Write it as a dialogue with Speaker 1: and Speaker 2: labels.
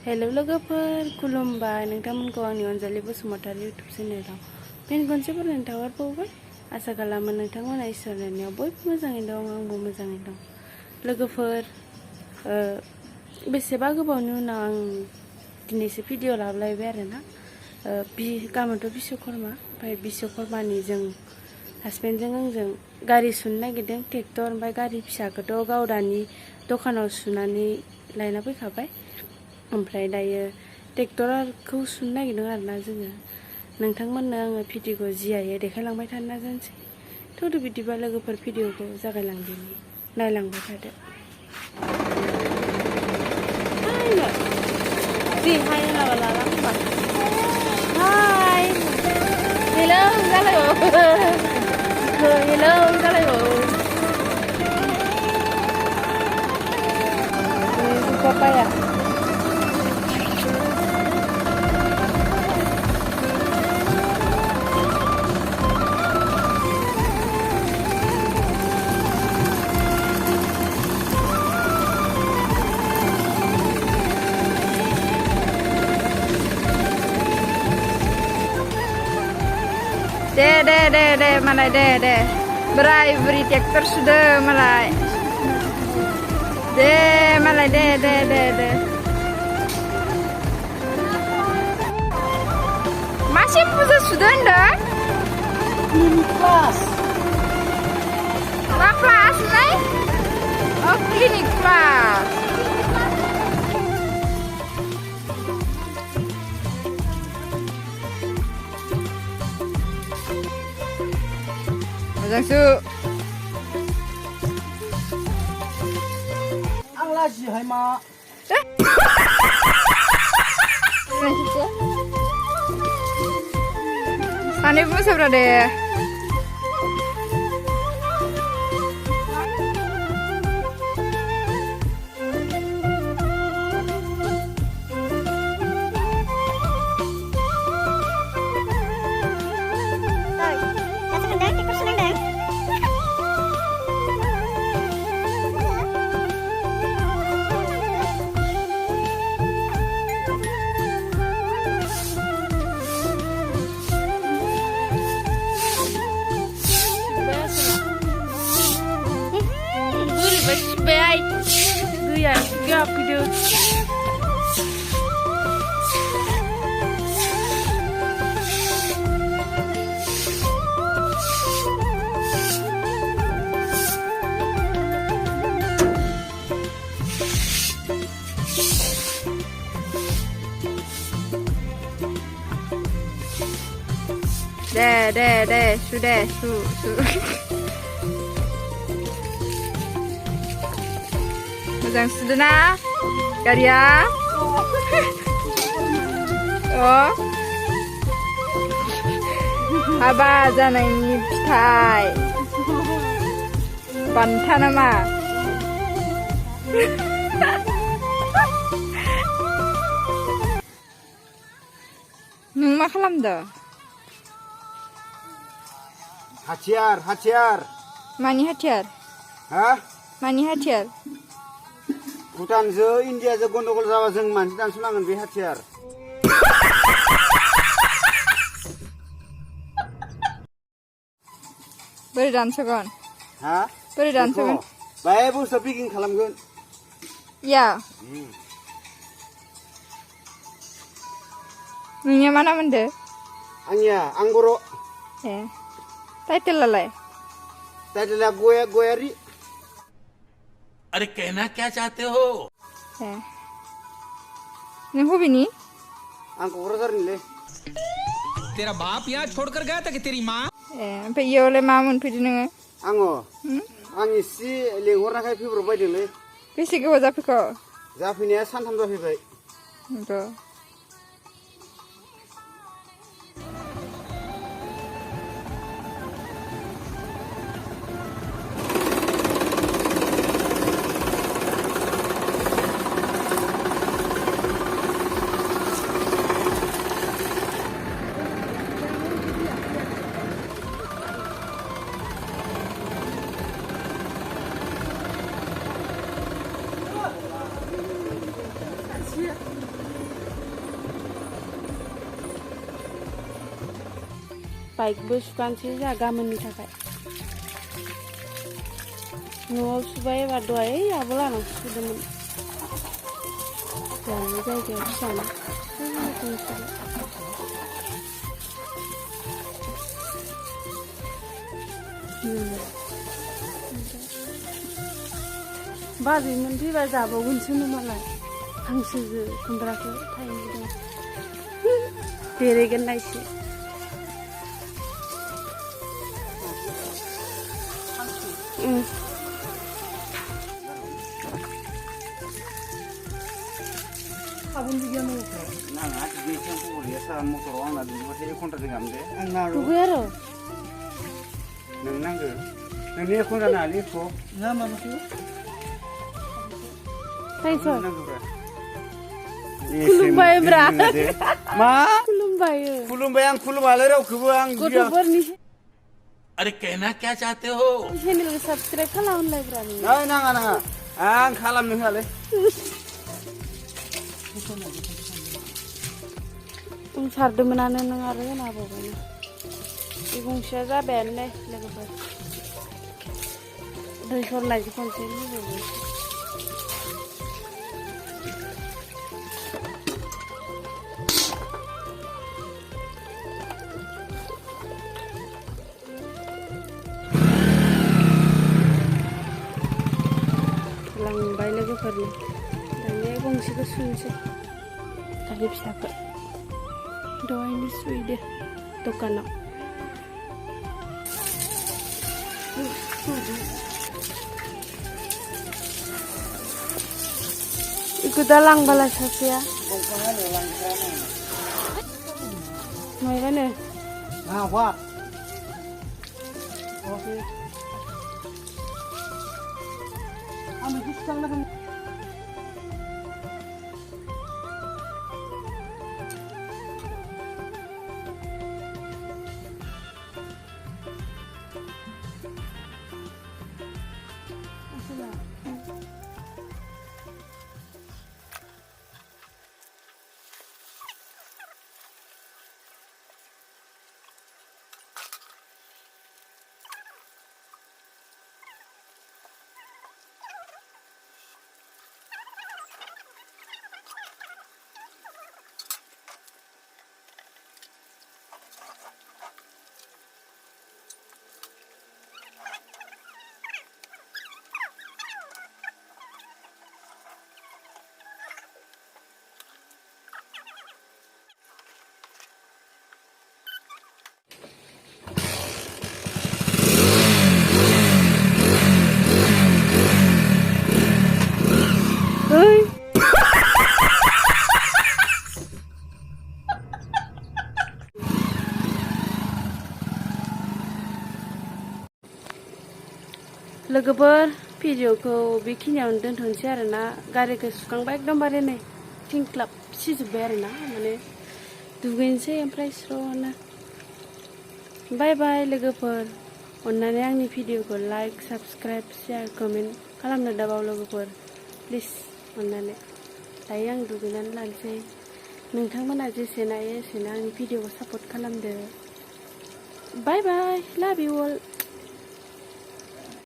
Speaker 1: Hello लोगोफोर खुलुमबाय नोंथांमोनखौ आंनि अनजालि बसुमतारी यूट्यूब चेनेलाव फिन खनसेबाव नोंथांहरबावबाय आसा खालामो नोंथांमोना इसोरनि अननायाव बयबो मोजाङै दं आंबो मोजाङै दं लोगोफोर बेसेबा गोबावनि उनाव आं दिनैसो भिडिअ लाबोलायबाय आरोना गाबोनथ' बिश्वकर्मा ओमफ्राय बिश्वकर्मानि जों हासबेन्डजों आंजों गारि सुनो नागिरदों ट्रेक्टर ओमफ्राय गारि फिसाखौथ' गाव दानि दखानाव सुनानै लायना फैखाबाय ओमफ्राय दायो ट्रेक्टरखौ सुनो नागिरदों आरोना जोङो नोंथांमोननो आङो भिडिअखौ जि हायो देखायलांबाय थानो नाजानोसै थौदो बिदिबा लोगोफोर भिडिअखौ जागायलांदिनि नायलांबाय थादो जि हाय होनाबा लाला होनबा हाय हेलौ जालायो हेलौ जालायो papaya deh malai deh berai beri tractor sudah malai malai deh masih punya sudah ndak kelas kelas nih oh klinik kelas Zangsu.
Speaker 2: Ang lagi hai ma.
Speaker 1: Sani pun seberapa deh. Baik, dia gap video. Deh, sudah, su. Moजां सुदोना गारिया हाबा जानायनि फिथाइ बान्था नामा नों मा खालामदों
Speaker 2: Hatiar
Speaker 1: मानि हाथियार
Speaker 2: ha
Speaker 1: मानि हाथियार
Speaker 2: Bhutanजों Indiaजों गन्डगोल जाबा जों मानसि दानसनांगोन बे हाथियार
Speaker 1: बोरै दानसगोन
Speaker 2: हा
Speaker 1: बोरै दानसगोन
Speaker 2: बाय बुस्थु पिकिं खालामगोन
Speaker 1: या नोंनिया मा नाम होनदो
Speaker 2: आंनिया आंगर'
Speaker 1: ए टाइटेलालाय
Speaker 2: टाइटेला गयारि
Speaker 3: अरे कहना क्या चाहते हो
Speaker 1: नों बबेनि
Speaker 2: आं क'क्राझारनिलै
Speaker 3: तेरा बाप यहाँ छोड़कर गया था कि तेरी माँ
Speaker 1: ओमफ्राय इयावलाय मा मोनफैदो नोङो
Speaker 2: आं इसे लेंहरनायखाय फैब्रबबायदोंलै
Speaker 1: बेसे गोबाव जाफैखो
Speaker 2: जाफैनाया सानथाम जाफैबाय
Speaker 1: बाइकबो सुखानोसै जोंहा गाबोननि थाखाय न'आव सुबाय एबार दहाय आब' लानावसो सुदोंमोन जोंहानि जायगायाव फिसाना बाजैमोन फैबा जाबावगोनसोनो मालाय हांसोजो खुमब्राखौ थाइनै दं देरहैगोन ना एसे
Speaker 4: 가본 적이 없는 거.
Speaker 2: Nah, di tempo biasa motor orang ada dua saya kontra dengan dia.
Speaker 1: 누구야로?
Speaker 2: Nang ke? Nang dia kontra nali ko.
Speaker 4: 나 마마도.
Speaker 1: 타이서
Speaker 2: Nang ke?
Speaker 1: kulum bae bra
Speaker 2: Ma?
Speaker 1: kulum bae
Speaker 2: Kulum bayang kulum alera kubu ang dia.
Speaker 1: गथ'फोर नि
Speaker 3: अरे कहना क्या चाहते हो
Speaker 1: चेनेलखौ subscribe खालामलाय ब्रा नों
Speaker 2: Nah, nang. Ang kalam nih ale.
Speaker 1: सारदोंमोनानो नों आरो होनाबावबायना बे गंसेया जाबायानो नै लोगोफोर दै सरनायसो खनसे लुबैबाय लांबाय लोगोफोरनि दानिया गंसेखौ सुनोसै दानि फिसाखौ दहायनो सुहैदो दखानाव बेखौ दा लांबालाय सासेया मायबानो
Speaker 2: Ah, what?
Speaker 4: 오케이. 아무 비슷한 거
Speaker 1: लोगोफोर भिडिअखौ बेखिनियावनो दोनथ'नोसै आरोना गारिखौ सुखांबाय एकदमबारे नै थिंख्लाब सिजोब्बाय आरोना माने दुगैनोसै ओमफ्राय स्र'नो बाय बाय लोगोफोर अन्नानै आंनि भिडिअखौ लाइक साबस्क्राइब शेयार कमेन्ट खालामनो दाबाव लोगोफोर प्लिज अन्नानै दायो आं दुगैनानै लानोसै नोंथांमोना जेसेनो हायो एसेनो आंनि भिडिअखौ सापर्ट खालामदो बाय बाय लाभ इउ अल